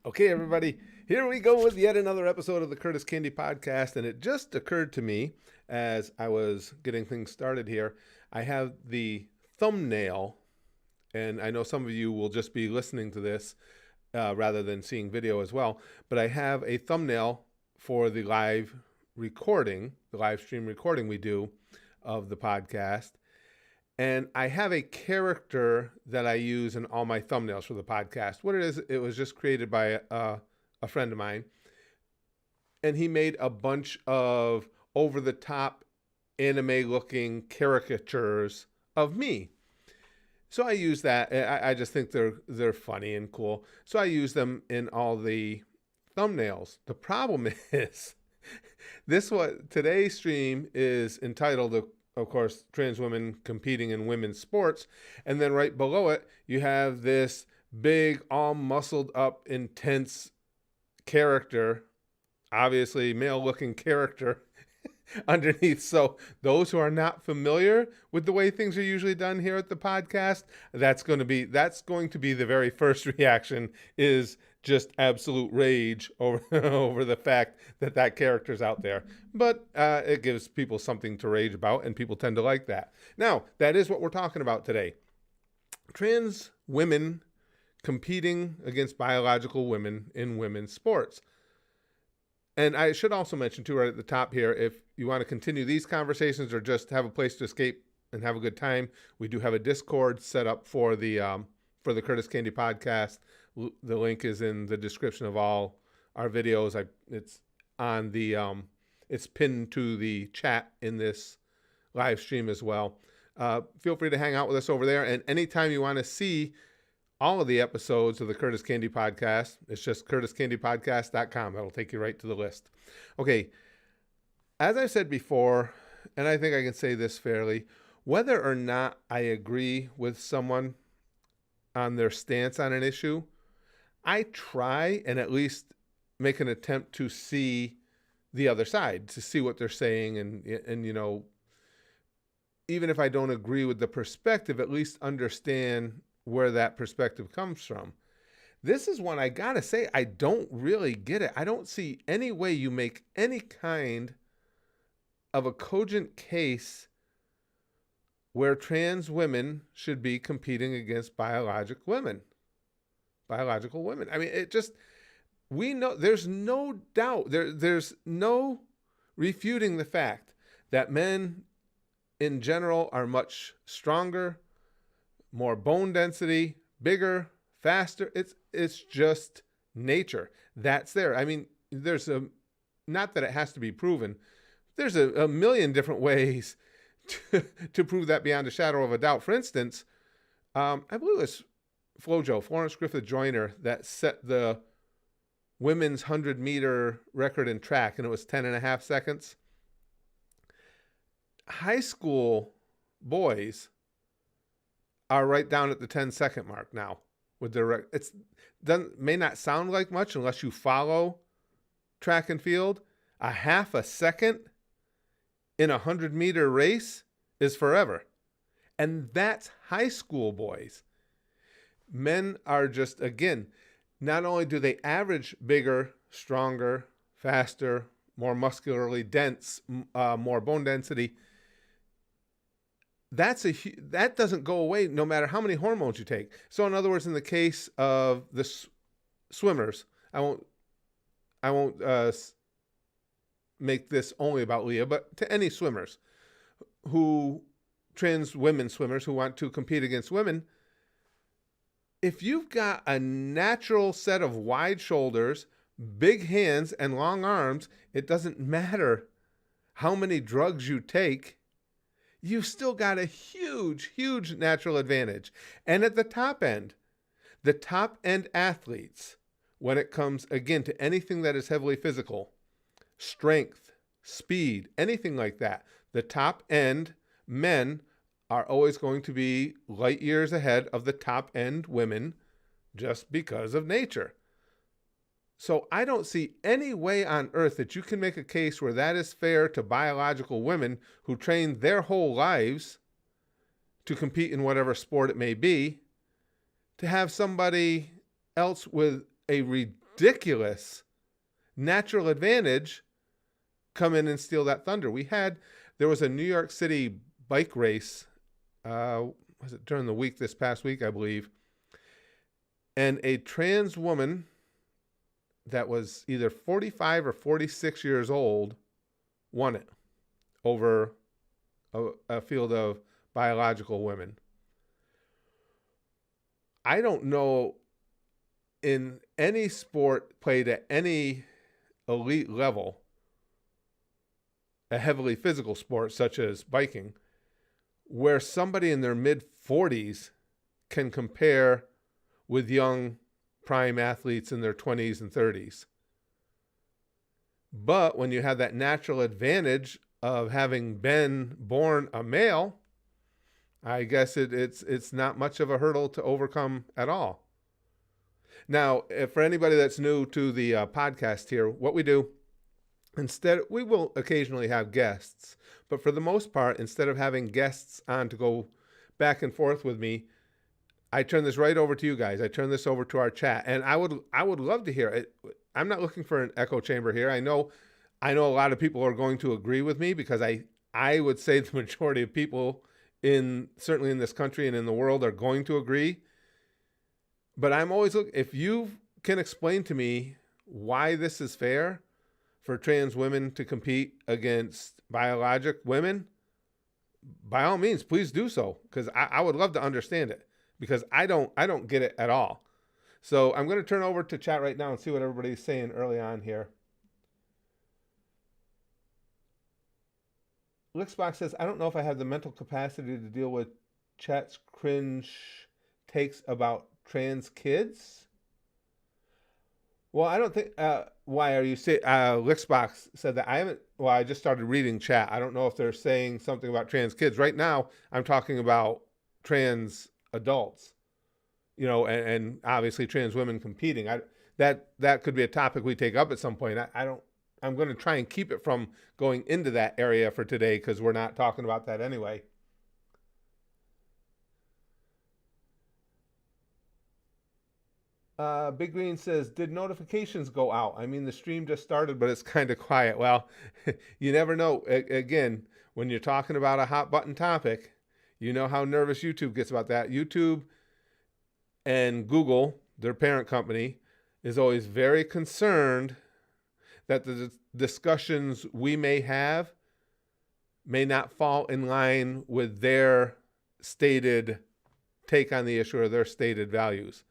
Okay, everybody, here we go with yet another episode of the Curtis Candy Podcast. And it just occurred to me as I was getting things started here, I have the thumbnail, and I know some of you will just be listening to this rather than seeing video as well, but I have a thumbnail for the live recording, the live stream recording we do of the podcast. And I have a character that I use in all my thumbnails for the podcast. What it is, it was just created by a friend of mine. And he made a bunch of over-the-top anime-looking caricatures of me. So I use that. I just think they're funny and cool. So I use them in all the thumbnails. The problem is, today's stream is entitled, of course, trans women competing in women's sports. And then right below it, you have this big, all muscled up, intense character, obviously male looking character underneath. So those who are not familiar with the way things are usually done here at the podcast, that's going to be the very first reaction, is just absolute rage over over the fact that character's out there. But it gives people something to rage about, and people tend to like that. Now, that is what we're talking about today. Trans women competing against biological women in women's sports. And I should also mention, too, right at the top here, if you want to continue these conversations or just have a place to escape and have a good time, we do have a Discord set up for the Curtis Candy Podcast. The link is in the description of all our videos. It's on the it's pinned to the chat in this live stream as well. Feel free to hang out with us over there. And anytime you want to see all of the episodes of the Curtis Candy Podcast, it's just curtiscandypodcast.com. That'll take you right to the list. Okay, as I said before, and I think I can say this fairly, whether or not I agree with someone on their stance on an issue, I try and at least make an attempt to see the other side, to see what they're saying, and you know, even if I don't agree with the perspective, at least understand where that perspective comes from. This is one I gotta say, I don't really get it. I don't see any way you make any kind of a cogent case where trans women should be competing against biological women. I mean, we know, there's no doubt, there's no refuting the fact that men in general are much stronger, more bone density, bigger, faster. It's just nature. That's there. I mean, not that it has to be proven. There's a million different ways to prove that beyond a shadow of a doubt. For instance, I believe it was Florence Griffith Joyner, that set the women's 100-meter record in track, and it was 10.5 seconds. High school boys are right down at the 10-second mark now with their may not sound like much unless you follow track and field. A half a second in a 100-meter race is forever. And that's high school boys. Men are just, again, not only do they average bigger, stronger, faster, more muscularly dense, more bone density, that doesn't go away no matter how many hormones you take. So in other words, in the case of the swimmers, I won't make this only about Leah, but to any swimmers trans women swimmers who want to compete against women, if you've got a natural set of wide shoulders, big hands, and long arms, it doesn't matter how many drugs you take, you've still got a huge, huge natural advantage. And at the top end athletes, when it comes, again, to anything that is heavily physical, strength, speed, anything like that, the top end men are always going to be light years ahead of the top end women just because of nature. So I don't see any way on earth that you can make a case where that is fair to biological women who train their whole lives to compete in whatever sport it may be, to have somebody else with a ridiculous natural advantage come in and steal that thunder. There was a New York City bike race, was it during the week, this past week, I believe, and a trans woman that was either 45 or 46 years old won it over a field of biological women. I don't know in any sport played at any elite level, a heavily physical sport such as biking, where somebody in their mid-40s can compare with young prime athletes in their 20s and 30s. But when you have that natural advantage of having been born a male, I guess it's not much of a hurdle to overcome at all. Now, for anybody that's new to the podcast here, what we do, instead, we will occasionally have guests, but for the most part, instead of having guests on to go back and forth with me, I turn this right over to you guys. I turn this over to our chat, and I would love to hear it. I'm not looking for an echo chamber here. I know a lot of people are going to agree with me, because I would say the majority of people certainly in this country and in the world are going to agree. But I'm always looking, if you can explain to me why this is fair for trans women to compete against biologic women, by all means, please do so, because I would love to understand it, because I don't get it at all. So I'm going to turn over to chat right now and see what everybody's saying early on here. Lixbox says, I don't know if I have the mental capacity to deal with chat's cringe takes about trans kids. Well, I don't think, why are you saying, Lixbox said that I just started reading chat. I don't know if they're saying something about trans kids. Right now, I'm talking about trans adults, and obviously trans women competing. That could be a topic we take up at some point. I'm going to try and keep it from going into that area for today, because we're not talking about that anyway. Big Green says, did notifications go out? I mean, the stream just started, but it's kind of quiet. Well, you never know. Again, when you're talking about a hot button topic, you know how nervous YouTube gets about that. YouTube and Google, their parent company, is always very concerned that the discussions we may have may not fall in line with their stated take on the issue or their stated values.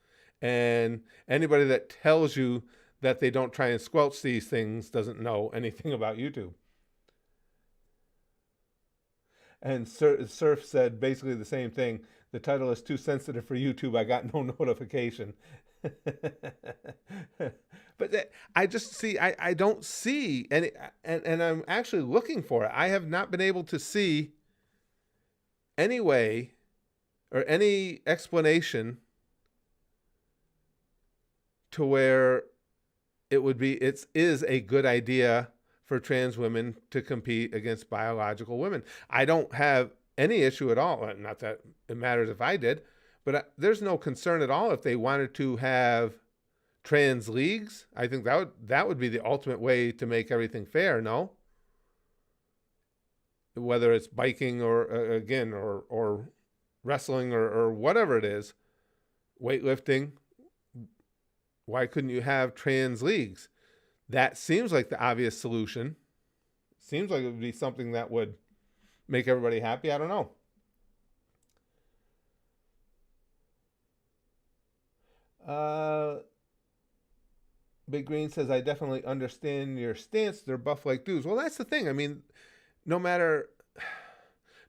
And anybody that tells you that they don't try and squelch these things doesn't know anything about YouTube. And Surf said basically the same thing. The title is too sensitive for YouTube. I got no notification. But I just see, I don't see any, and I'm actually looking for it. I have not been able to see any way or any explanation to where it is a good idea for trans women to compete against biological women. I don't have any issue at all. Not that it matters if I did, but there's no concern at all if they wanted to have trans leagues. I think that would be the ultimate way to make everything fair, no? Whether it's biking or wrestling or whatever it is, weightlifting, why couldn't you have trans leagues? That seems like the obvious solution. Seems like it would be something that would make everybody happy. I don't know. Big Green says, I definitely understand your stance. They're buff like dudes. Well, that's the thing. I mean, no matter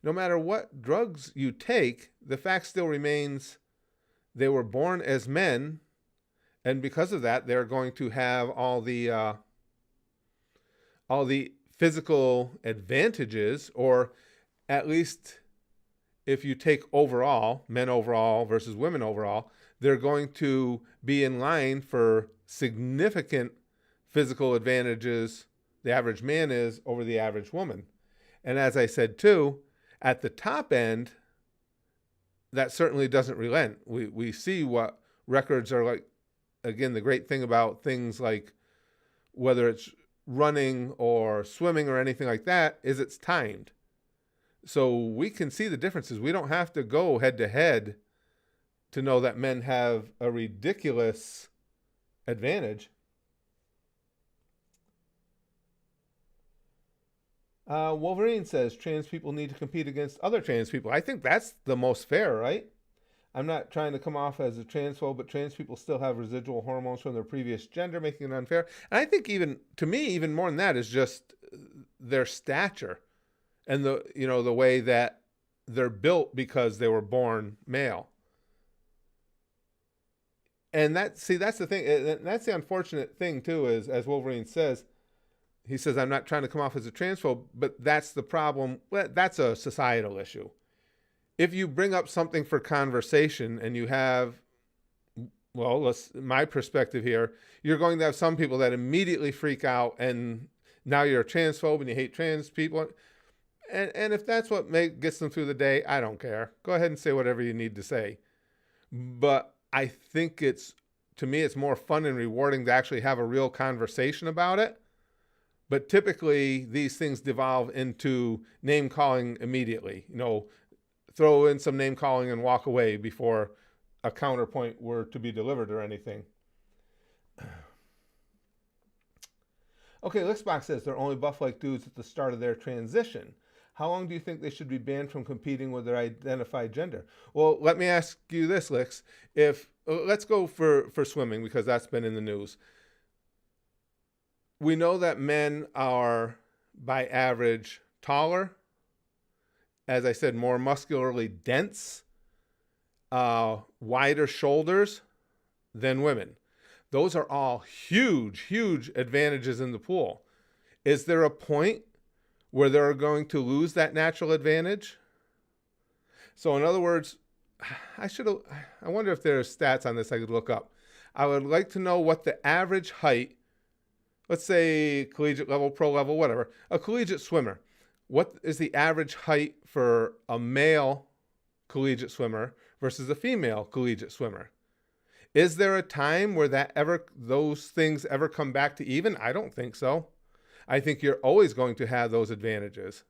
what drugs you take, the fact still remains they were born as men. And because of that, they're going to have all the physical advantages, or at least if you take overall, men overall versus women overall, they're going to be in line for significant physical advantages the average man is over the average woman. And as I said too, at the top end, that certainly doesn't relent. We see what records are like again, the great thing about things like whether it's running or swimming or anything like that is it's timed. So we can see the differences. We don't have to go head to head to know that men have a ridiculous advantage. Wolverine says trans people need to compete against other trans people. I think that's the most fair, right? I'm not trying to come off as a transphobe, but trans people still have residual hormones from their previous gender, making it unfair. And I think even, to me, even more than that is just their stature and the way that they're built because they were born male. And that's the thing. And that's the unfortunate thing too, is as Wolverine says, he says, I'm not trying to come off as a transphobe, but that's the problem. Well, that's a societal issue. If you bring up something for conversation and you have, well, my perspective here, you're going to have some people that immediately freak out and now you're a transphobe and you hate trans people. And if that's what gets them through the day, I don't care. Go ahead and say whatever you need to say. But I think to me, it's more fun and rewarding to actually have a real conversation about it. But typically, these things devolve into name calling immediately. Throw in some name calling and walk away before a counterpoint were to be delivered or anything. Okay, Lixbox says they're only buff-like dudes at the start of their transition. How long do you think they should be banned from competing with their identified gender? Well, let me ask you this, Lix. Let's go for swimming, because that's been in the news. We know that men are, by average, taller, as I said, more muscularly dense, wider shoulders than women. Those are all huge, huge advantages in the pool. Is there a point where they're going to lose that natural advantage? So in other words, I wonder if there's stats on this I could look up. I would like to know what the average height, let's say collegiate level, pro level, whatever, a collegiate swimmer. What is the average height for a male collegiate swimmer versus a female collegiate swimmer? Is there a time where those things ever come back to even? I don't think so. I think you're always going to have those advantages.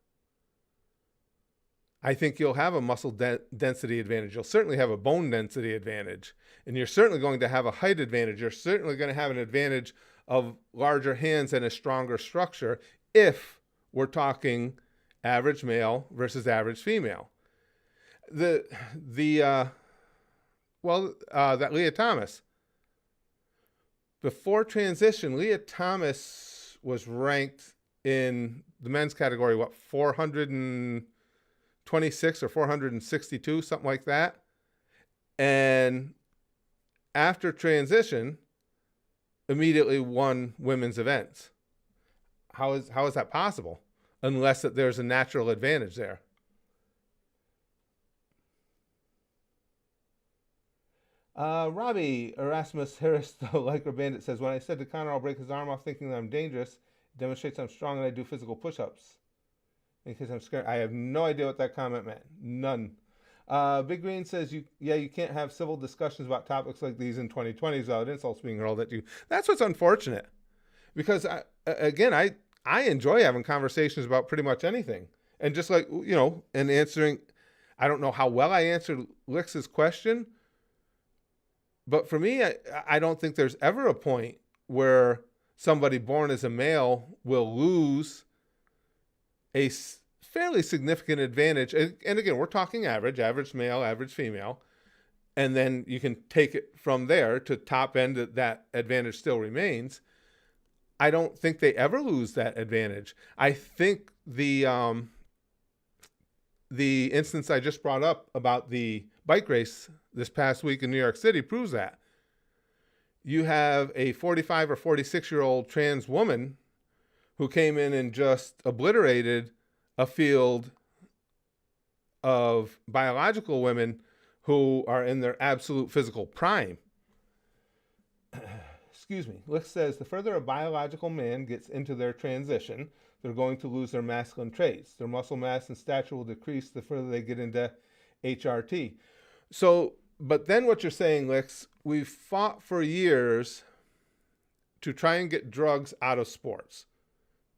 I think you'll have a muscle density advantage. You'll certainly have a bone density advantage. And you're certainly going to have a height advantage. You're certainly going to have an advantage of larger hands and a stronger structure if we're talking average male versus average female. That Leah Thomas. Before transition, Leah Thomas was ranked in the men's category, 426 or 462, something like that. And after transition, immediately won women's events. How is that possible? Unless that there's a natural advantage there. Robbie Erasmus Harris, the Lycra Bandit, says, when I said to Connor I'll break his arm off thinking that I'm dangerous, it demonstrates I'm strong and I do physical push-ups. In case I'm scared. I have no idea what that comment meant. None. Big Green says, you can't have civil discussions about topics like these in 2020 without insults being hurled at you. That's what's unfortunate. Because, I enjoy having conversations about pretty much anything. And just like, and answering, I don't know how well I answered Lix's question, but for me, I don't think there's ever a point where somebody born as a male will lose a fairly significant advantage. And again, we're talking average male, average female. And then you can take it from there to top end, that advantage still remains. I don't think they ever lose that advantage. I think the instance I just brought up about the bike race this past week in New York City proves that. You have a 45 or 46-year-old trans woman who came in and just obliterated a field of biological women who are in their absolute physical prime. Excuse me. Lick says, the further a biological man gets into their transition, they're going to lose their masculine traits. Their muscle mass and stature will decrease the further they get into HRT. So, but then what you're saying, Licks, we've fought for years to try and get drugs out of sports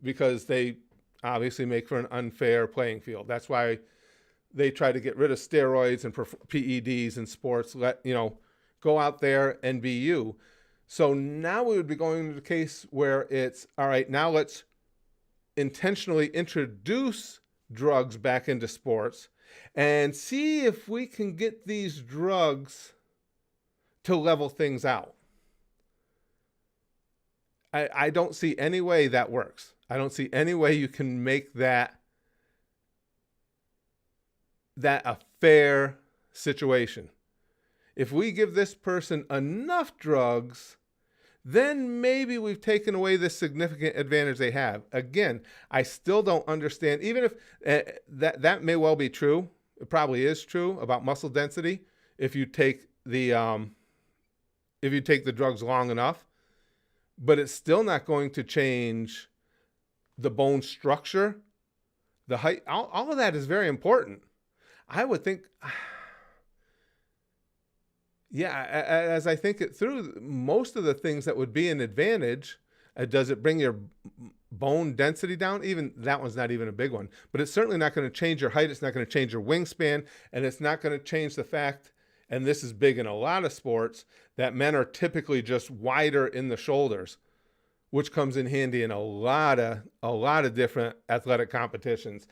because they obviously make for an unfair playing field. That's why they try to get rid of steroids and PEDs in sports. Go out there and be you. So now we would be going to the case where it's, all right, now let's intentionally introduce drugs back into sports and see if we can get these drugs to level things out. I don't see any way that works. I don't see any way you can make that a fair situation. If we give this person enough drugs, then maybe we've taken away this significant advantage they have. Again, I still don't understand, even if that may well be true. It probably is true about muscle density if you take the drugs long enough, but it's still not going to change the bone structure, the height. All of that is very important. I would think, as I think it through, most of the things that would be an advantage, does it bring your bone density down? Even that one's not even a big one, but it's certainly not going to change your height. It's not going to change your wingspan, and it's not going to change the fact, and this is big in a lot of sports, that men are typically just wider in the shoulders, which comes in handy in a lot of different athletic competitions.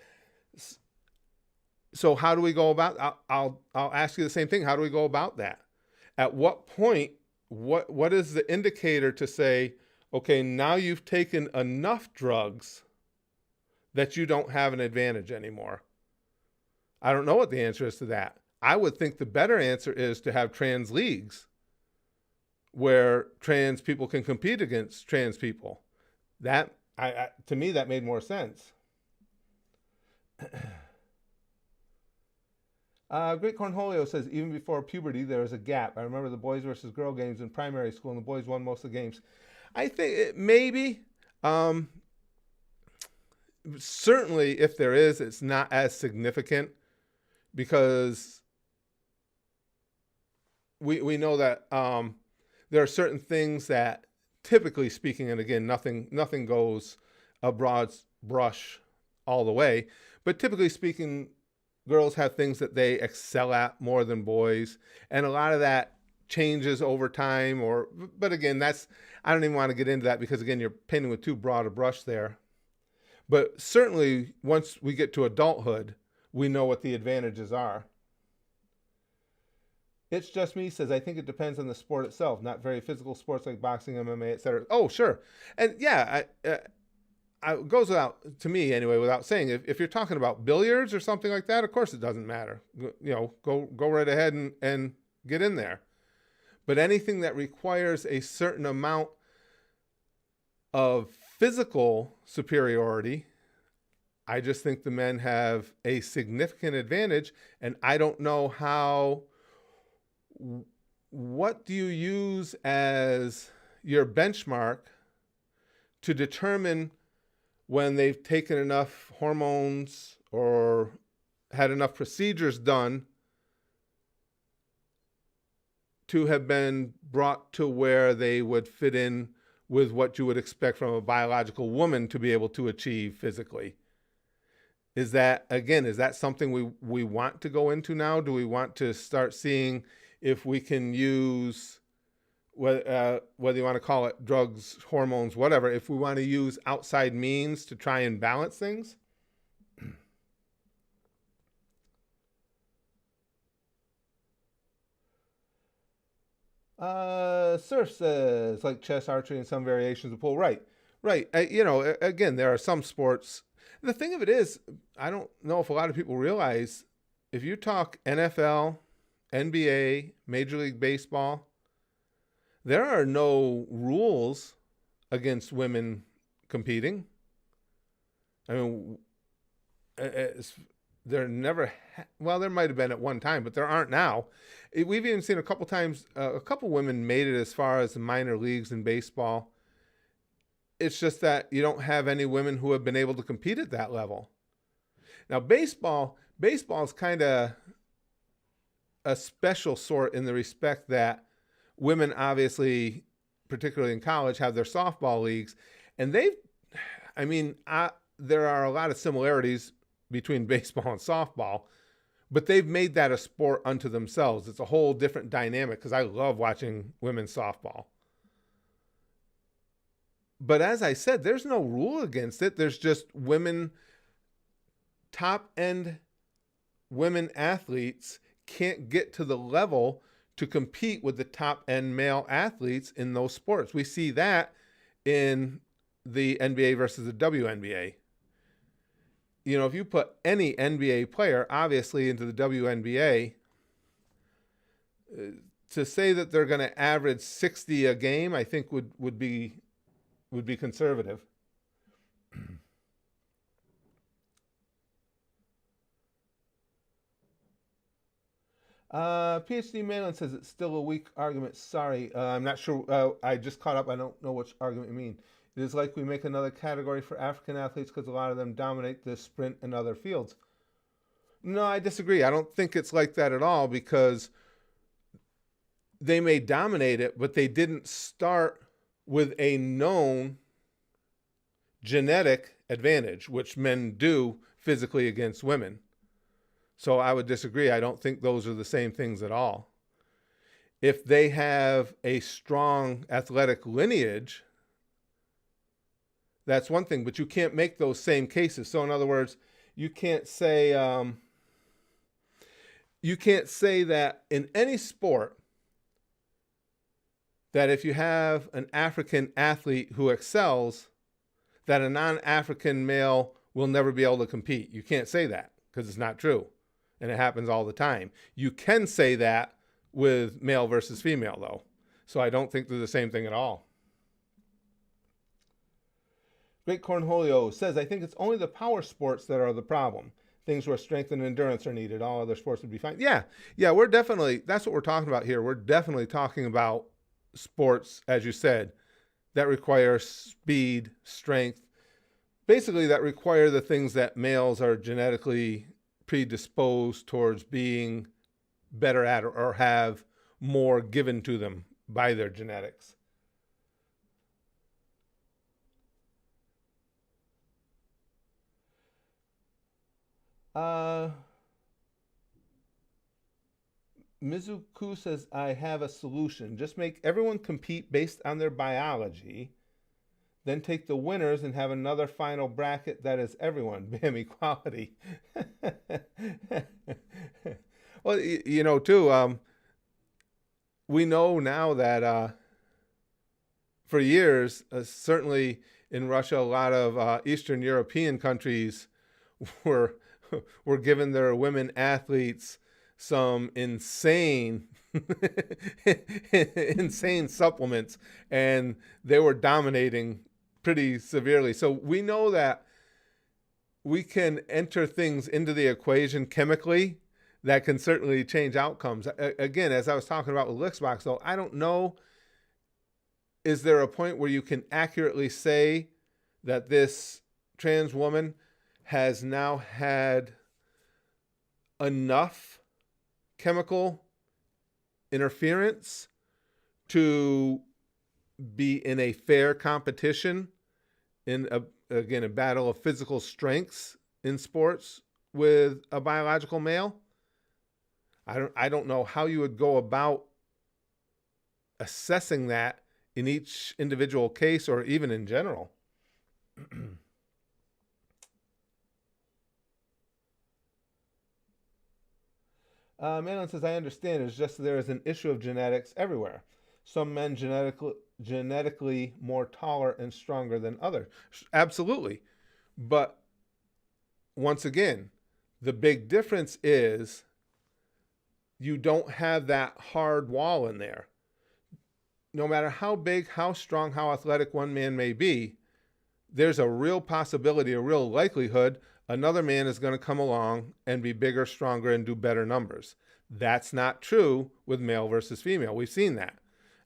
So how do we go about? I'll ask you the same thing. How do we go about that? At what point? What is the indicator to say, okay, now you've taken enough drugs that you don't have an advantage anymore? I don't know what the answer is to that. I would think the better answer is to have trans leagues where trans people can compete against trans people. That, to me, that made more sense. Great Cornholio says, even before puberty, there was a gap. I remember the boys versus girl games in primary school, and the boys won most of the games. I think maybe, certainly if there is, it's not as significant, because we know that there are certain things that, typically speaking, and again, nothing goes a broad brush all the way, but typically speaking, girls have things that they excel at more than boys, and a lot of that changes over time. But again, I don't even want to get into that, because again, you're painting with too broad a brush there. But certainly, once we get to adulthood, we know what the advantages are. It's Just Me says, I think it depends on the sport itself, not very physical sports like boxing, MMA, etc. Oh, sure. And yeah, it goes without, to me anyway, without saying, if you're talking about billiards or something like that, of course it doesn't matter. Go right ahead and get in there. But anything that requires a certain amount of physical superiority, I just think the men have a significant advantage, and I don't know what do you use as your benchmark to determine when they've taken enough hormones or had enough procedures done to have been brought to where they would fit in with what you would expect from a biological woman to be able to achieve physically. Is that something we want to go into now? Do we want to start seeing if we can use, whether you want to call it drugs, hormones, whatever, if we want to use outside means to try and balance things? Surf says, like chess, archery, and some variations of pool. Right. Again, there are some sports. The thing of it is, I don't know if a lot of people realize, if you talk NFL, NBA, Major League Baseball, there are no rules against women competing. I mean, there might have been at one time, but there aren't now. We've even seen a couple times, a couple women made it as far as the minor leagues in baseball. It's just that you don't have any women who have been able to compete at that level. Now, baseball is kind of a special sort in the respect that women obviously, particularly in college, have their softball leagues, and there are a lot of similarities between baseball and softball, but they've made that a sport unto themselves. It's a whole different dynamic because I love watching women's softball. But as I said, there's no rule against it. There's just top end women athletes can't get to the level to compete with the top end male athletes in those sports. We see that in the NBA versus the WNBA. You know, if you put any NBA player, obviously, into the WNBA, to say that they're going to average 60 a game, I think would be conservative. PhD Malin says it's still a weak argument. Sorry, I'm not sure. I just caught up. I don't know which argument you mean. It is like we make another category for African athletes because a lot of them dominate the sprint and other fields. No, I disagree. I don't think it's like that at all because they may dominate it, but they didn't start with a known genetic advantage, which men do physically against women. So I would disagree. I don't think those are the same things at all. If they have a strong athletic lineage, that's one thing, but you can't make those same cases. So in other words, you can't say that in any sport that if you have an African athlete who excels, that a non-African male will never be able to compete. You can't say that because it's not true. And it happens all the time. You can say that with male versus female, though. So I don't think they're the same thing at all. Great Cornholio says, I think it's only the power sports that are the problem. Things where strength and endurance are needed. All other sports would be fine. Yeah, that's what we're talking about here. We're definitely talking about sports, as you said, that require speed, strength, basically that require the things that males are genetically predisposed towards being better at or have more given to them by their genetics. Mizuku says, I have a solution. Just make everyone compete based on their biology, then take the winners and have another final bracket that is everyone. Bam, equality. Well, you know, too, we know now that for years, certainly in Russia, a lot of Eastern European countries were giving their women athletes some insane supplements, and they were dominating pretty severely. So we know that we can enter things into the equation chemically that can certainly change outcomes. Again, as I was talking about with Lixbox, though, I don't know, is there a point where you can accurately say that this trans woman has now had enough chemical interference to be in a fair competition in a battle of physical strengths in sports with a biological male? I don't know how you would go about assessing that in each individual case or even in general. Malin says, I understand. It's just there is an issue of genetics everywhere. Some men genetically more taller and stronger than others. Absolutely. But once again, the big difference is you don't have that hard wall in there. No matter how big, how strong, how athletic one man may be, there's a real possibility, a real likelihood another man is going to come along and be bigger, stronger, and do better numbers. That's not true with male versus female. We've seen that.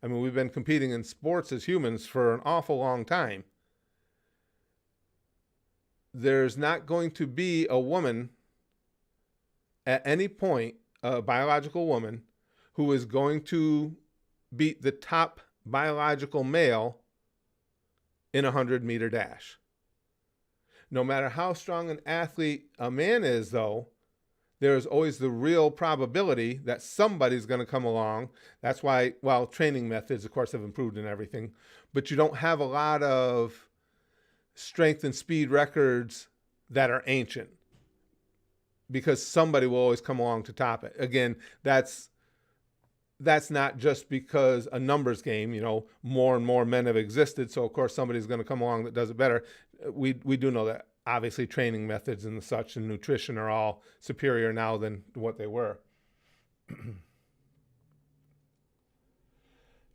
I mean, we've been competing in sports as humans for an awful long time. There's not going to be a woman at any point, a biological woman, who is going to beat the top biological male in a 100-meter dash. No matter how strong an athlete a man is, though, there is always the real probability that somebody's going to come along. That's why, well, training methods, of course, have improved and everything, but you don't have a lot of strength and speed records that are ancient because somebody will always come along to top it. Again, that's not just because a numbers game, more and more men have existed. So of course somebody's going to come along that does it better. We do know that obviously training methods and such and nutrition are all superior now than what they were.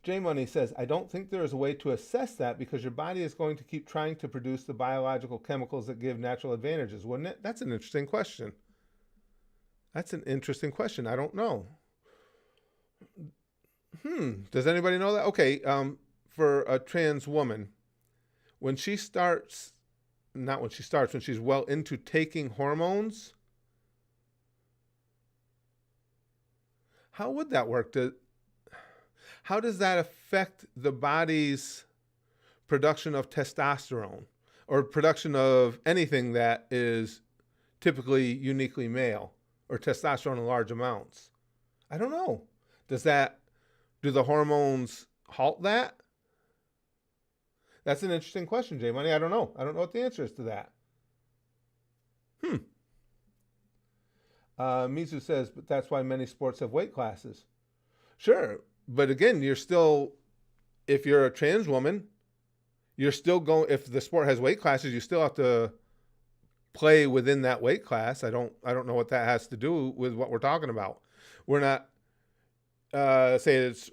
J Money says, I don't think there is a way to assess that because your body is going to keep trying to produce the biological chemicals that give natural advantages, wouldn't it? That's an interesting question. I don't know. Does anybody know that? Okay, for a trans woman, when she's well into taking hormones, how would that work? How does that affect the body's production of testosterone or production of anything that is typically uniquely male or testosterone in large amounts? I don't know. Do the hormones halt that? That's an interesting question, Jay Money. I don't know. I don't know what the answer is to that. Mizu says, but that's why many sports have weight classes. Sure. But again, if you're a trans woman, you're still going, if the sport has weight classes, you still have to play within that weight class. I don't know what that has to do with what we're talking about. We're not, say it's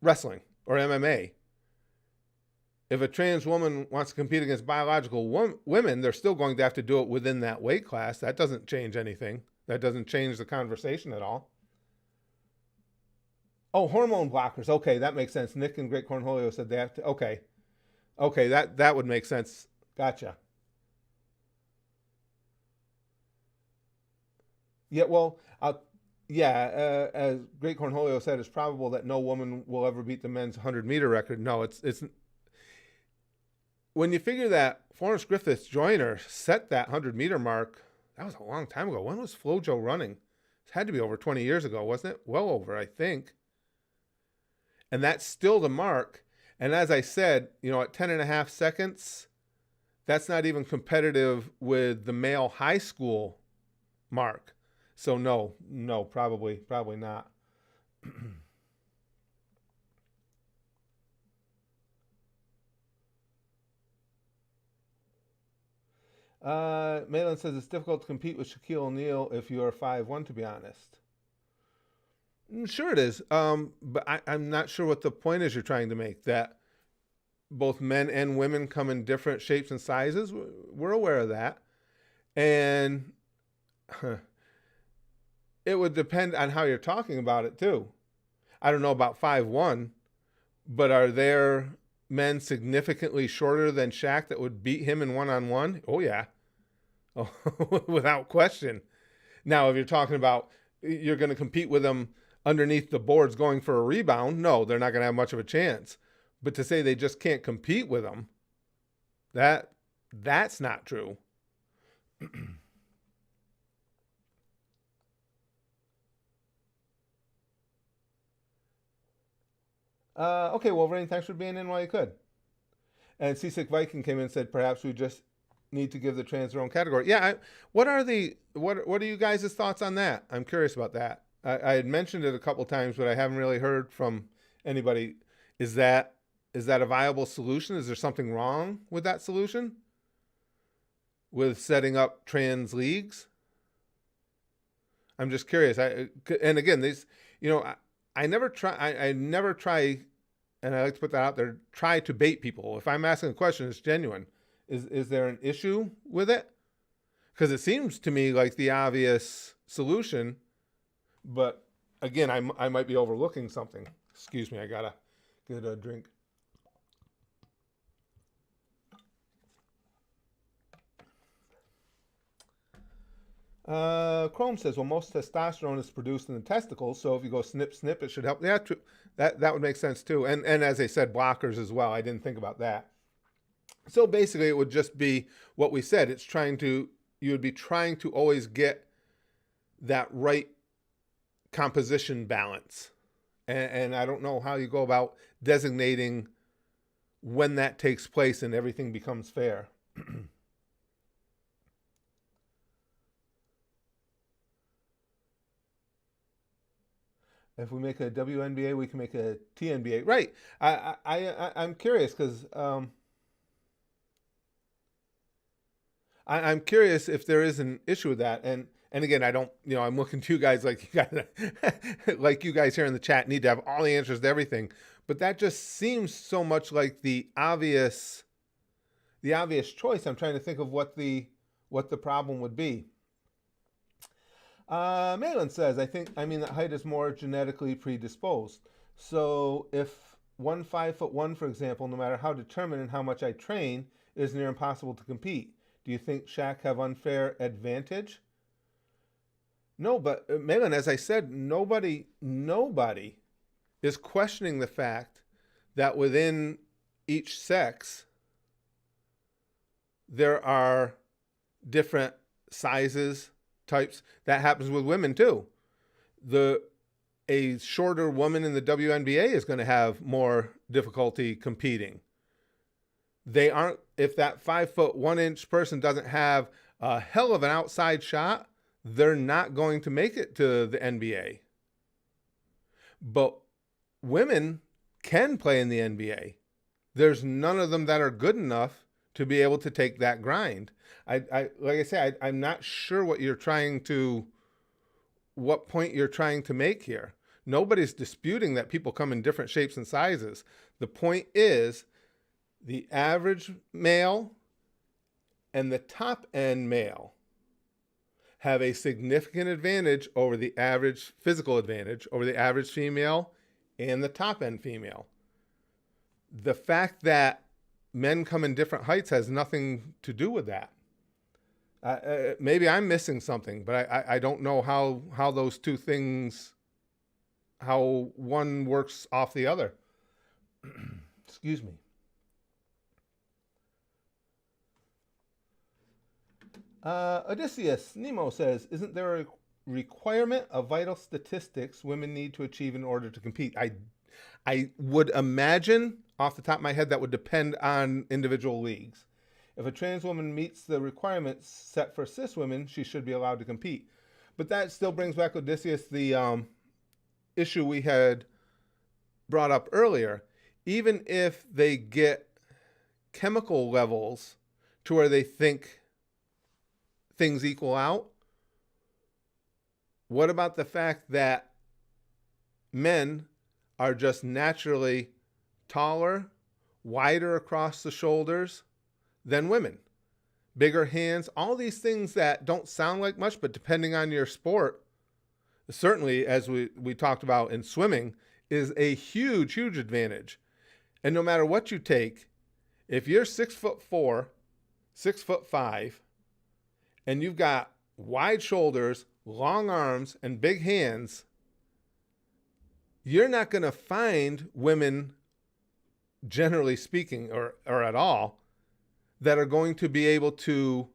wrestling or MMA. If a trans woman wants to compete against biological women, they're still going to have to do it within that weight class. That doesn't change anything. That doesn't change the conversation at all. Oh, hormone blockers. Okay, that makes sense. Nick and Great Cornholio said they have to. Okay, that would make sense. Gotcha. Yeah, well, as Great Cornholio said, it's probable that no woman will ever beat the men's 100-meter record. No, it's when you figure that Florence Griffith Joyner set that 100-meter mark, that was a long time ago. When was FloJo running? It had to be over 20 years ago, wasn't it? Well over, I think. And that's still the mark. And as I said, at 10.5 seconds, that's not even competitive with the male high school mark. So no, probably not. Malin says it's difficult to compete with Shaquille O'Neal if you are 5'1", to be honest. Sure it is. But I'm not sure what the point is you're trying to make, that both men and women come in different shapes and sizes. We're aware of that. And it would depend on how you're talking about it too. I don't know about 5'1", but are there men significantly shorter than Shaq that would beat him in one-on-one? Oh, yeah. Oh, without question. Now, if you're talking about you're going to compete with them underneath the boards going for a rebound, no, they're not going to have much of a chance. But to say they just can't compete with them, that's not true. Okay, Wolverine, thanks for being in while you could. And Seasick Viking came in and said, perhaps we just need to give the trans their own category. Yeah, what are you guys' thoughts on that? I'm curious about that. I had mentioned it a couple times, but I haven't really heard from anybody. Is that a viable solution? Is there something wrong with that solution? With setting up trans leagues? I'm just curious. And again, I never try, and I like to put that out there, try to bait people. If I'm asking a question, it's genuine. Is there an issue with it? Because it seems to me like the obvious solution, but again, I might be overlooking something. Excuse me, I gotta get a drink. Chrome says, well, most testosterone is produced in the testicles, so if you go snip, snip, it should help. Yeah, true. That would make sense too. And as I said, blockers as well. I didn't think about that. So basically, it would just be what we said. You would be trying to always get that right composition balance. And I don't know how you go about designating when that takes place and everything becomes fair. If we make a WNBA, we can make a TNBA. Right. I'm curious because I'm curious if there is an issue with that. And again, I don't, I'm looking to you guys like you guys, like you guys here in the chat need to have all the answers to everything. But that just seems so much like the obvious choice. I'm trying to think of what the problem would be. Malin says, I mean that height is more genetically predisposed. So if 5'1", for example, no matter how determined and how much I train, it is near impossible to compete. Do you think Shaq have unfair advantage? No, but Malin, as I said, nobody is questioning the fact that within each sex there are different sizes, types. That happens with women too. A shorter woman in the WNBA is going to have more difficulty competing. They aren't, if that 5'1" person doesn't have a hell of an outside shot, they're not going to make it to the NBA. But women can play in the NBA. There's none of them that are good enough to be able to take that grind. Like I say, I'm not sure what point you're trying to make here. Nobody's disputing that people come in different shapes and sizes. The point is the average male and the top end male have a significant advantage over the average physical advantage over the average female and the top end female. The fact that men come in different heights has nothing to do with that. Maybe I'm missing something, but I don't know how those two things, how one works off the other. Excuse me. Odysseus Nemo says, isn't there a requirement of vital statistics women need to achieve in order to compete? I would imagine off the top of my head that would depend on individual leagues. If a trans woman meets the requirements set for cis women, she should be allowed to compete. But that still brings back, Odysseus, the issue we had brought up earlier. Even if they get chemical levels to where they think things equal out, what about the fact that men are just naturally taller, wider across the shoulders than women? Bigger hands, all these things that don't sound like much, but depending on your sport, certainly as we talked about in swimming, is a huge, huge advantage. And no matter what you take, if you're 6'4", 6'5", and you've got wide shoulders, long arms, and big hands, you're not going to find women, generally speaking, or at all, that are going to be able to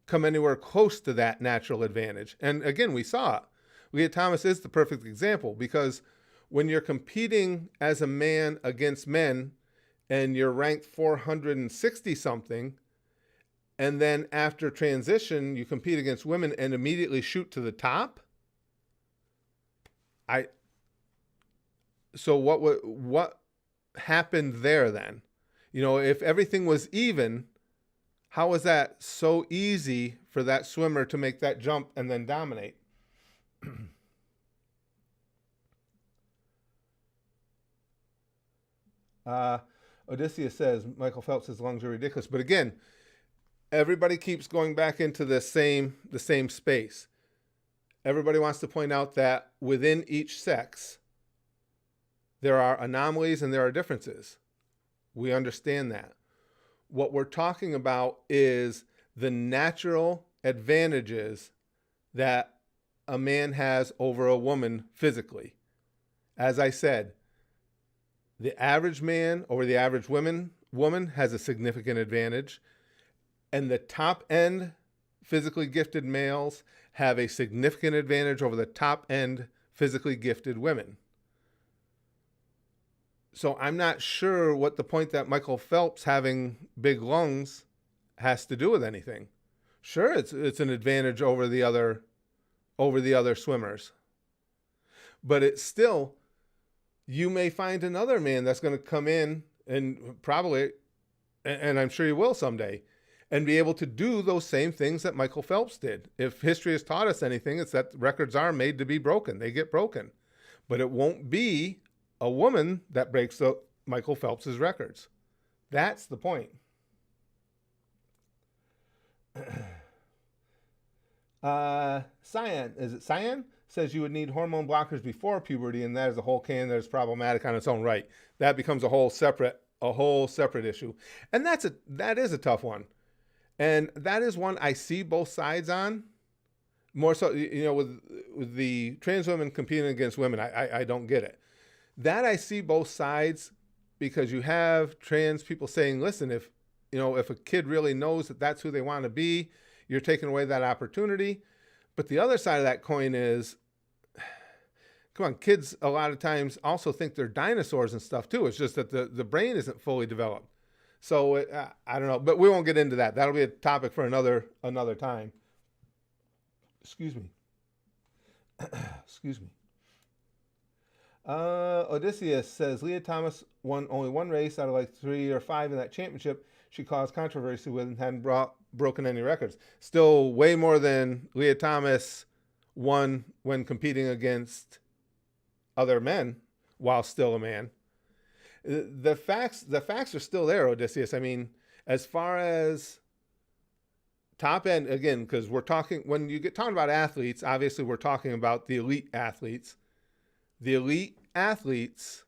come anywhere close to that natural advantage. And again, we saw it. Leah Thomas is the perfect example, because when you're competing as a man against men and you're ranked 460 something, and then after transition, you compete against women and immediately shoot to the top. So what happened there then? If everything was even, how was that so easy for that swimmer to make that jump and then dominate? Odysseus says, Michael Phelps' lungs are ridiculous. But again, everybody keeps going back into the same space. Everybody wants to point out that within each sex, there are anomalies and there are differences. We understand that. What we're talking about is the natural advantages that a man has over a woman physically. As I said, the average man over the average woman has a significant advantage, and the top end physically gifted males have a significant advantage over the top end physically gifted women. So I'm not sure what the point that Michael Phelps having big lungs has to do with anything. Sure, it's an advantage over the other swimmers, but it's still, you may find another man that's going to come in and probably, and I'm sure you will someday, and be able to do those same things that Michael Phelps did. If history has taught us anything, it's that records are made to be broken. They get broken, but it won't be a woman that breaks Michael Phelps's records. That's the point. Cyan, is it Cyan? Says you would need hormone blockers before puberty, and that is a whole can that is problematic on its own right. That becomes a whole separate issue. And that is a tough one. And that is one I see both sides on. More so, with the trans women competing against women, I don't get it. That I see both sides, because you have trans people saying, listen, if a kid really knows that that's who they want to be, you're taking away that opportunity. But the other side of that coin is, come on, kids a lot of times also think they're dinosaurs and stuff too. It's just that the brain isn't fully developed. So I don't know, but we won't get into that. That'll be a topic for another time. Excuse me. Excuse me. Odysseus says Leah Thomas won only one race out of like 3 or 5 in that championship. She caused controversy with and hadn't broken any records. Still way more than Leah Thomas won when competing against other men while still a man. The facts are still there, Odysseus. I mean, as far as top end, again, because when you get talking about athletes, obviously we're talking about the elite athletes. The elite athletes,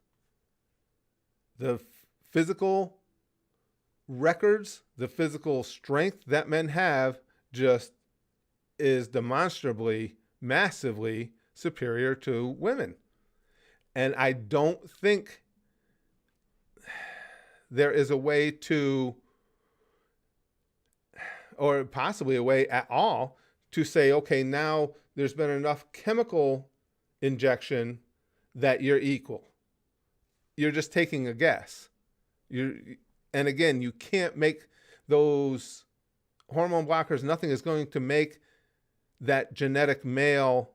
the physical records, the physical strength that men have just is demonstrably, massively superior to women. And I don't think there is a way to, or possibly a way at all, to say, okay, now there's been enough chemical injection that you're equal. You're just taking a guess. And again, you can't make those hormone blockers. Nothing is going to make that genetic male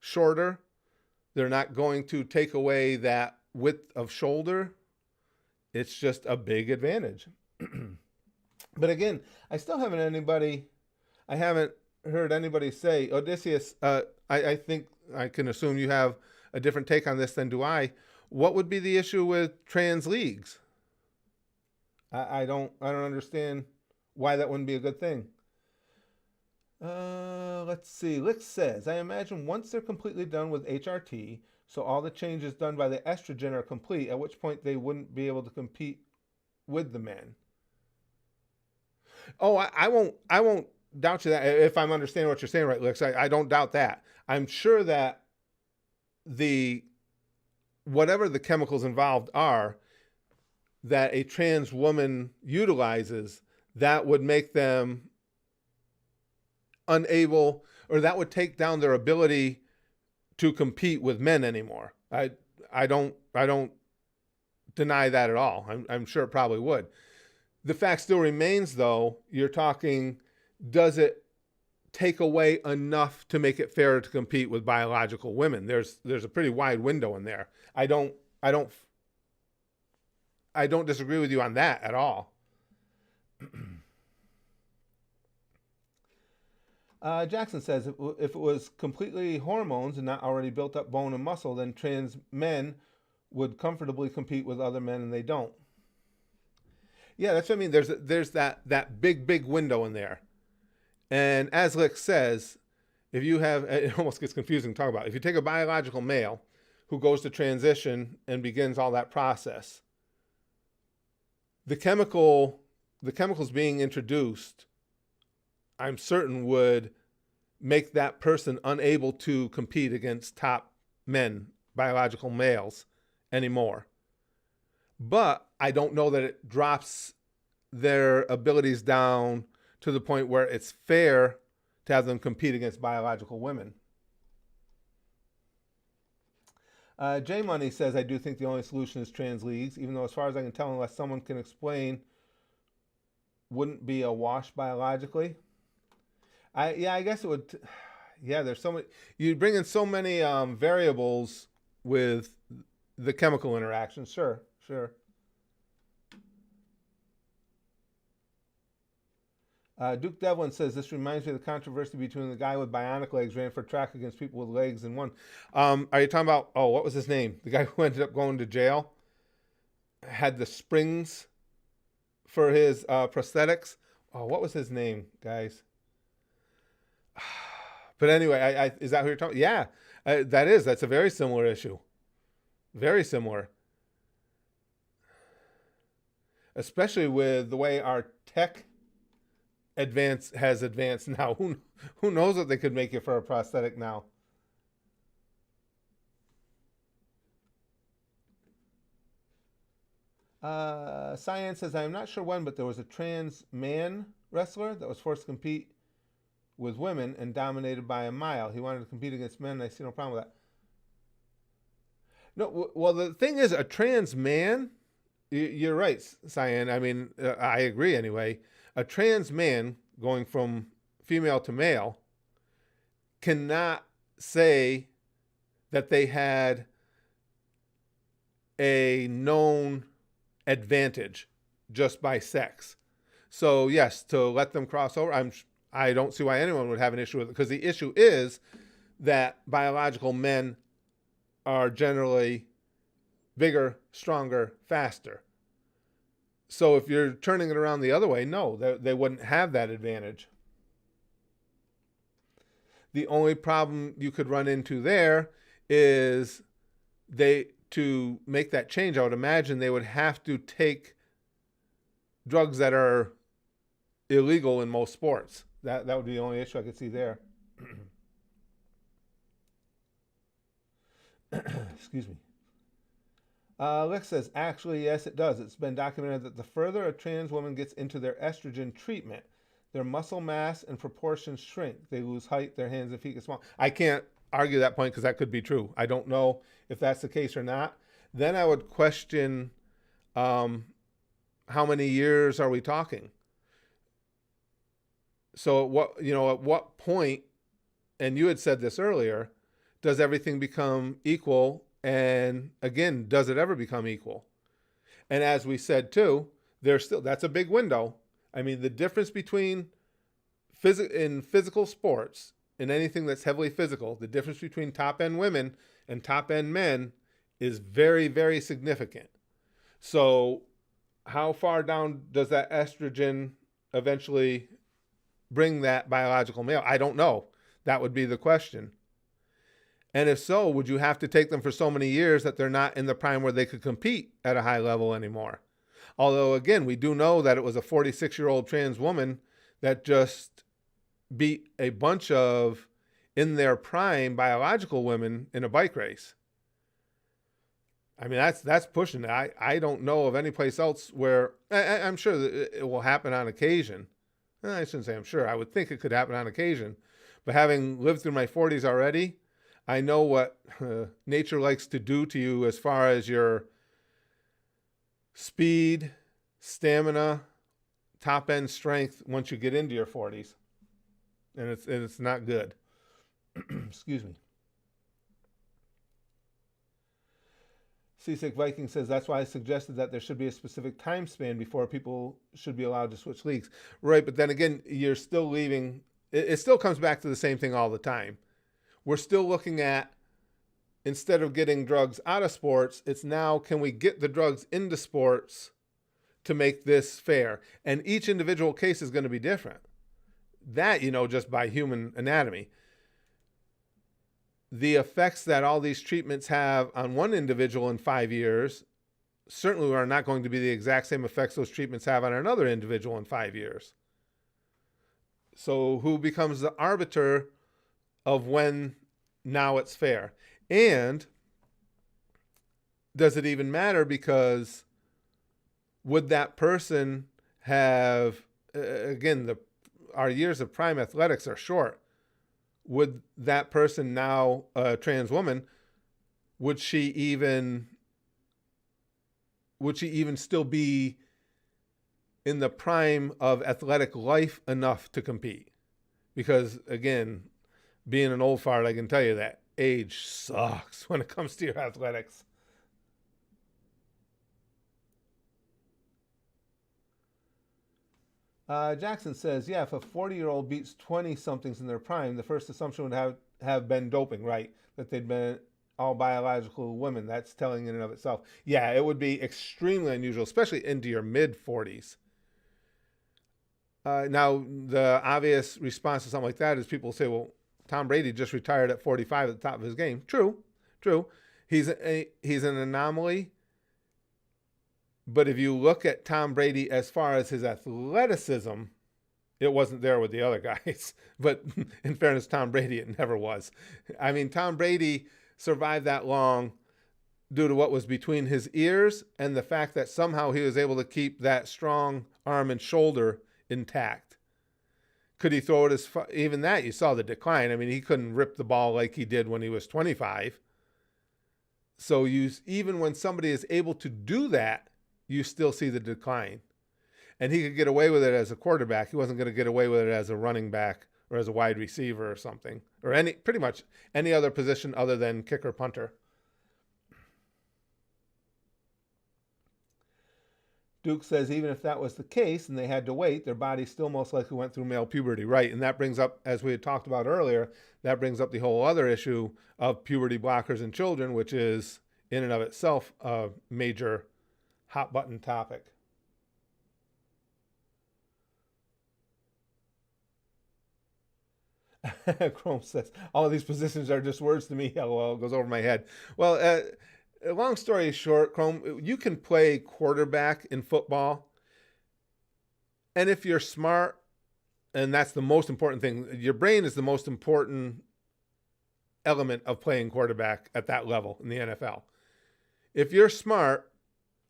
shorter. They're not going to take away that width of shoulder. It's just a big advantage. But again, I haven't heard anybody say, Odysseus, I think I can assume you have a different take on this than do I. What would be the issue with trans leagues? I don't understand why that wouldn't be a good thing. Let's see. Lick says, I imagine once they're completely done with HRT, so all the changes done by the estrogen are complete, at which point they wouldn't be able to compete with the men. Oh, I won't doubt you that, if I'm understanding what you're saying right, Lick. I don't doubt that. I'm sure that whatever the chemicals involved are that a trans woman utilizes, that would make them unable, or that would take down their ability to compete with men anymore. I don't deny that at all. I'm sure it probably would. The fact still remains, though, you're talking, does it take away enough to make it fair to compete with biological women? There's a pretty wide window in there. I don't disagree with you on that at all. Jackson says, if it was completely hormones and not already built up bone and muscle, then trans men would comfortably compete with other men, and they don't. Yeah, that's what I mean. There's that big window in there. And as Lick says, if you have, it almost gets confusing to talk about. If you take a biological male who goes to transition and begins all that process, the chemicals being introduced, I'm certain would make that person unable to compete against top men, biological males, anymore. But I don't know that it drops their abilities down to the point where it's fair to have them compete against biological women. J Money says, I do think the only solution is trans leagues, even though as far as I can tell, unless someone can explain, wouldn't be a wash biologically. I guess it would. Yeah, there's so many. You bring in so many variables with the chemical interaction. Sure. Duke Devlin says, this reminds me of the controversy between the guy with bionic legs ran for track against people with legs and won. Are you talking about, what was his name? The guy who ended up going to jail? Had the springs for his prosthetics. Oh, what was his name, guys? But anyway, is that who you're talking about? Yeah, that's a very similar issue. Very similar. Especially with the way our tech has advanced now. Who knows what they could make you for a prosthetic now? Cyan says, I'm not sure when, but there was a trans man wrestler that was forced to compete with women and dominated by a mile. He wanted to compete against men, and I see no problem with that. No, well, the thing is, a trans man, you're right, Cyan. I mean, I agree anyway. A trans man going from female to male cannot say that they had a known advantage just by sex. So yes, to let them cross over, I don't see why anyone would have an issue with it, because the issue is that biological men are generally bigger, stronger, faster. So if you're turning it around the other way, no, they wouldn't have that advantage. The only problem you could run into there is to make that change, I would imagine they would have to take drugs that are illegal in most sports. That would be the only issue I could see there. Excuse me. Lex says, actually, yes, it does. It's been documented that the further a trans woman gets into their estrogen treatment, their muscle mass and proportions shrink. They lose height, their hands and feet get small. I can't argue that point because that could be true. I don't know if that's the case or not. Then I would question how many years are we talking? So at what point, and you had said this earlier, does everything become equal? And again, does it ever become equal? And as we said too, that's a big window. I mean, the difference between in physical sports and anything that's heavily physical, the difference between top end women and top end men is very, very significant. So how far down does that estrogen eventually bring that biological male? I don't know. That would be the question. And if so, would you have to take them for so many years that they're not in the prime where they could compete at a high level anymore? Although, again, we do know that it was a 46-year-old trans woman that just beat a bunch of in their prime biological women in a bike race. I mean, that's pushing it. I don't know of any place else where I'm sure that it will happen on occasion. I shouldn't say I'm sure. I would think it could happen on occasion. But having lived through my 40s already, I know what nature likes to do to you as far as your speed, stamina, top end strength once you get into your 40s. And it's not good. Excuse me. Seasick Viking says, that's why I suggested that there should be a specific time span before people should be allowed to switch leagues. Right, but then again, you're still leaving. It still comes back to the same thing all the time. We're still looking at, instead of getting drugs out of sports, it's now, can we get the drugs into sports to make this fair? And each individual case is going to be different. That, just by human anatomy. The effects that all these treatments have on one individual in 5 years certainly are not going to be the exact same effects those treatments have on another individual in 5 years. So who becomes the arbiter of when now it's fair? And does it even matter? Because would that person have, again, our years of prime athletics are short. Would that person now, a trans woman, would she even still be in the prime of athletic life enough to compete? Because again, being an old fart, I can tell you that age sucks when it comes to your athletics. Jackson says, yeah, if a 40-year-old beats 20-somethings in their prime, the first assumption would have been doping, right? That they'd been all biological women. That's telling in and of itself. Yeah, it would be extremely unusual, especially into your mid-40s. Now, the obvious response to something like that is people say, well, Tom Brady just retired at 45 at the top of his game. True. He's an anomaly. But if you look at Tom Brady as far as his athleticism, it wasn't there with the other guys. But in fairness, Tom Brady, it never was. I mean, Tom Brady survived that long due to what was between his ears and the fact that somehow he was able to keep that strong arm and shoulder intact. Could he throw it as far? Even that, you saw the decline. I mean, he couldn't rip the ball like he did when he was 25. So even when somebody is able to do that, you still see the decline. And he could get away with it as a quarterback. He wasn't going to get away with it as a running back or as a wide receiver or something, or pretty much any other position other than kicker, punter. Duke says even if that was the case and they had to wait, their body still most likely went through male puberty. Right, and that brings up, as we had talked about earlier, that brings up the whole other issue of puberty blockers in children, which is in and of itself a major hot button topic. Chrome says, all of these positions are just words to me. LOL, goes over my head. Well, long story short, Chrome, you can play quarterback in football. And if you're smart, and that's the most important thing, your brain is the most important element of playing quarterback at that level in the NFL. If you're smart,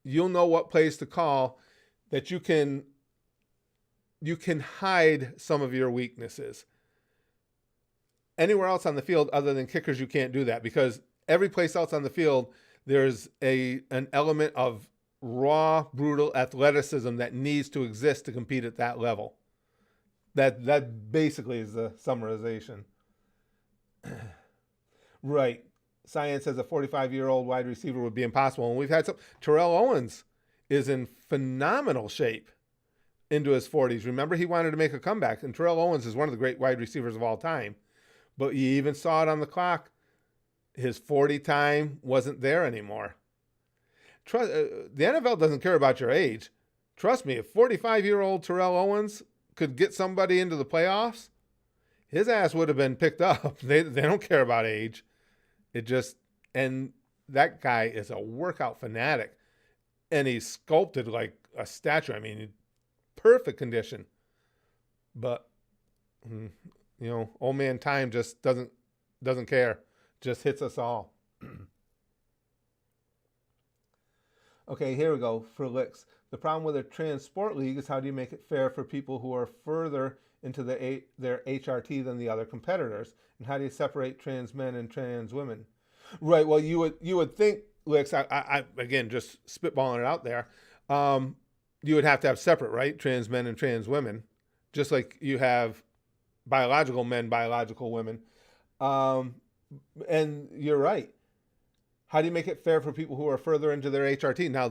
you'll know what plays to call, that you can hide some of your weaknesses. Anywhere else on the field other than kickers, you can't do that, because every place else on the field, there's an element of raw, brutal athleticism that needs to exist to compete at that level. That basically is the summarization. Right. Science says a 45-year-old wide receiver would be impossible. And we've had some. Terrell Owens is in phenomenal shape into his 40s. Remember, he wanted to make a comeback. And Terrell Owens is one of the great wide receivers of all time. But you even saw it on the clock. His 40 time wasn't there anymore. The NFL doesn't care about your age. Trust me, if 45-year-old Terrell Owens could get somebody into the playoffs, his ass would have been picked up. They don't care about age. And that guy is a workout fanatic. And he's sculpted like a statue. I mean, perfect condition. But, old man time just doesn't care. Just hits us all. Okay, here we go for licks. The problem with a trans sport league is how do you make it fair for people who are further into their HRT than the other competitors? And how do you separate trans men and trans women? Right, well, you would think, licks, I again, just spitballing it out there, you would have to have separate, right? Trans men and trans women, just like you have biological men, biological women. And you're right. How do you make it fair for people who are further into their HRT? Now,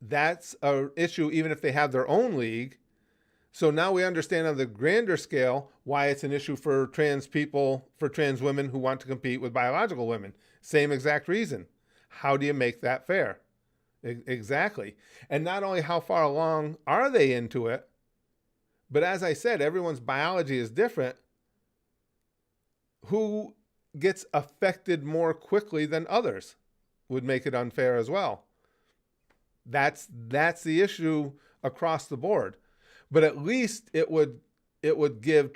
that's an issue even if they have their own league. So now we understand on the grander scale why it's an issue for trans people, for trans women who want to compete with biological women. Same exact reason. How do you make that fair? Exactly. And not only how far along are they into it, but as I said, everyone's biology is different. Who gets affected more quickly than others would make it unfair as well. That's the issue across the board. But at least it would it would give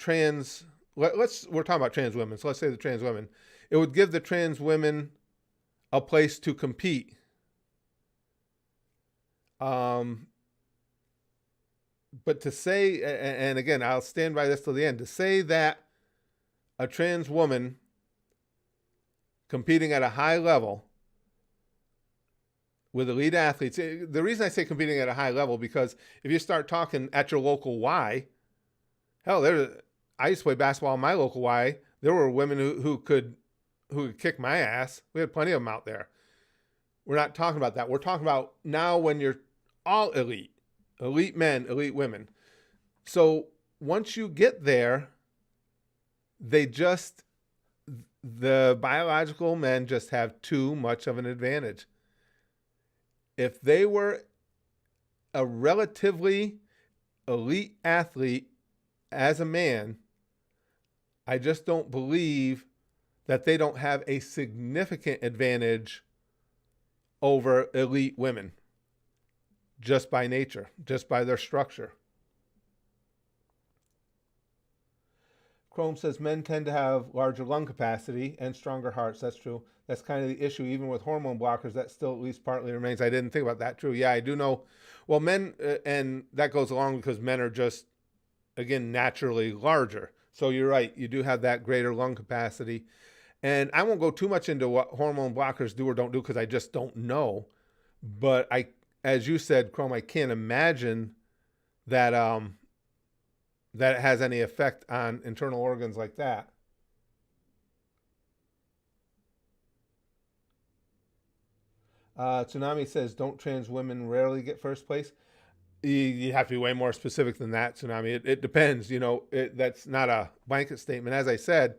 we're talking about trans women, so let's say the trans women. It would give the trans women a place to compete. But to say, and again, I'll stand by this till the end, to say that a trans woman competing at a high level with elite athletes, the reason I say competing at a high level, because if you start talking at your local Y, hell, I used to play basketball in my local Y. There were women who could kick my ass. We had plenty of them out there. We're not talking about that. We're talking about now when you're all elite men, elite women. So once you get there, the biological men just have too much of an advantage. If they were a relatively elite athlete as a man, I just don't believe that they don't have a significant advantage over elite women just by nature, just by their structure. Chrome says men tend to have larger lung capacity and stronger hearts. That's true. That's kind of the issue. Even with hormone blockers, that still at least partly remains. I didn't think about that. True. Yeah, I do know. Well, men, and that goes along because men are just, again, naturally larger. So you're right. You do have that greater lung capacity. And I won't go too much into what hormone blockers do or don't do because I just don't know. But as you said, Chrome, I can't imagine that that it has any effect on internal organs like that. Tsunami says, don't trans women rarely get first place? You have to be way more specific than that, Tsunami. It depends. That's not a blanket statement. As I said,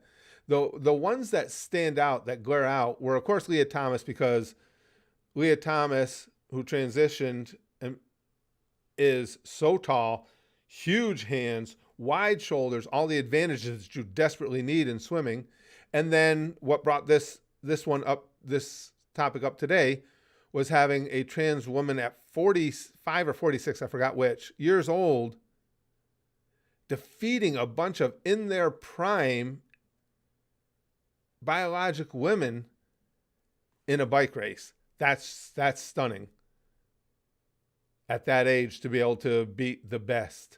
the ones that stand out, that glare out, were, of course, Leah Thomas, because Leah Thomas, who transitioned, is so tall, huge hands, wide shoulders, all the advantages that you desperately need in swimming. And then what brought this topic up today was having a trans woman at 45 or 46, I forgot which, years old, defeating a bunch of in their prime biologic women in a bike race. That's stunning. At that age, to be able to beat the best.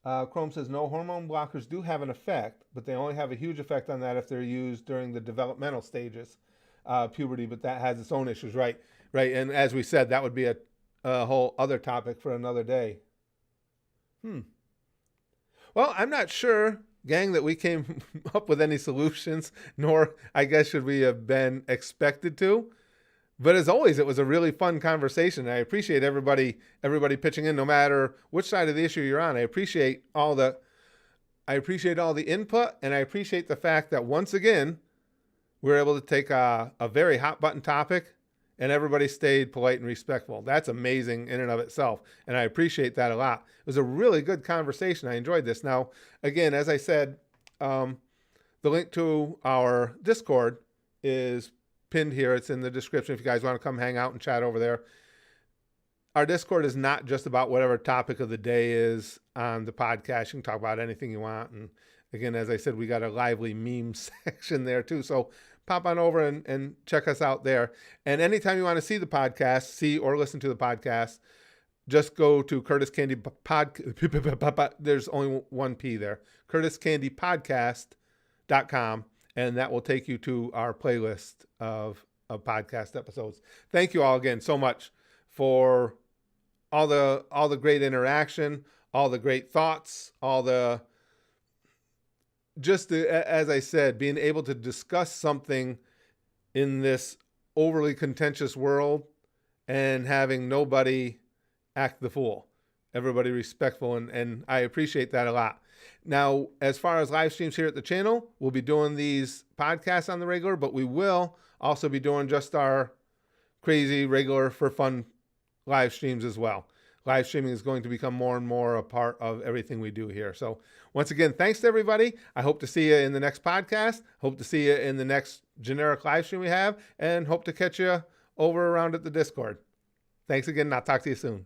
Chrome says, no, hormone blockers do have an effect, but they only have a huge effect on that if they're used during the developmental stages, puberty, but that has its own issues, right? Right, and as we said, that would be a whole other topic for another day. Well, I'm not sure, gang, that we came up with any solutions, nor, I guess, should we have been expected to. But as always, it was a really fun conversation. I appreciate everybody pitching in, no matter which side of the issue you're on. I appreciate all the input, and I appreciate the fact that once again, we were able to take a very hot button topic, and everybody stayed polite and respectful. That's amazing in and of itself, and I appreciate that a lot. It was a really good conversation. I enjoyed this. Now, again, as I said, the link to our Discord is pinned here. It's in the description if you guys want to come hang out and chat over there. Our Discord is not just about whatever topic of the day is on the podcast. You can talk about anything you want. And again, as I said, we got a lively meme section there too. So pop on over and check us out there. And anytime you want to see the podcast, see or listen to the podcast, just go to Curtis Candy Podcast. There's only one P there. CurtisCandyPodcast.com. And that will take you to our playlist of podcast episodes. Thank you all again so much for all the great interaction, all the great thoughts, as I said, being able to discuss something in this overly contentious world and having nobody act the fool. Everybody respectful, and I appreciate that a lot. Now, as far as live streams here at the channel, we'll be doing these podcasts on the regular, but we will also be doing just our crazy, regular, for fun live streams as well. Live streaming is going to become more and more a part of everything we do here. So once again, thanks to everybody. I hope to see you in the next podcast. Hope to see you in the next generic live stream we have, and hope to catch you over around at the Discord. Thanks again, and I'll talk to you soon.